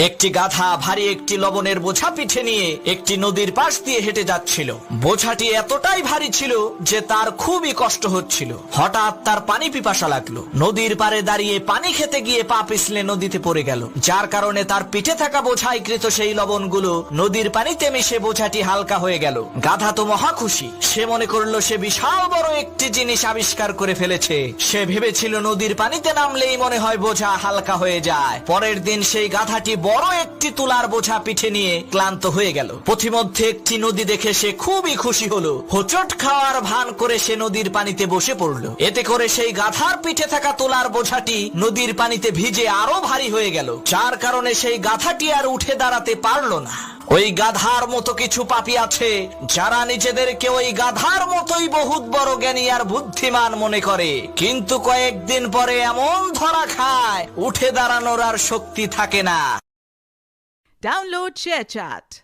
একটি গাধা ভারী একটি লবণের বোঝা পিঠে নিয়ে একটি নদীর পাশ দিয়ে হেঁটে যাচ্ছিল। বোঝাটি এতটাই ভারী ছিল যে তার খুবই কষ্ট হচ্ছিল। হঠাৎ তার পানি পিপাসা লাগলো। নদীর পাড়ে দাঁড়িয়ে পানি খেতে গিয়ে পা পিছলে নদীতে পড়ে গেল, যার কারণে তার পিঠে থাকা বোঝাইকৃত সেই লবণগুলো নদীর পানিতে মিশে বোঝাটি হালকা হয়ে গেল। গাধা তো মহা খুশি। সে মনে করলো সে বিশাল বড় একটি জিনিস আবিষ্কার করে ফেলেছে। সে ভেবেছিল নদীর পানিতে নামলেই মনে হয় বোঝা হালকা হয়ে যায়। পরের দিন সেই গাধাটি বড় একটি তুলার বোঝা পিঠে নিয়ে ক্লান্ত হয়ে গেল। পথিমধ্যে একটি নদী দেখে সে খুবই খুশি হলো। হোঁচট খাওয়ার ভান করে সে নদীর পানিতে বসে পড়ল। এতে করে সেই গাধার পিঠে থাকা তুলার বোঝাটি নদীর পানিতে ভিজে আরো ভারী হয়ে গেল, যার কারণে সেই গাধাটি আর উঠে দাঁড়াতে পারল না। ওই গাধার মতো কিছু পাপী আছে যারা নিজেদেরকে ওই গাধার মতোই বহুত বড় জ্ঞানী আর বুদ্ধিমান মনে করে, কিন্তু কয়েকদিন পরে এমন ধরা খায় উঠে দাঁড়ানোর আর শক্তি থাকে না। Download ShareChat.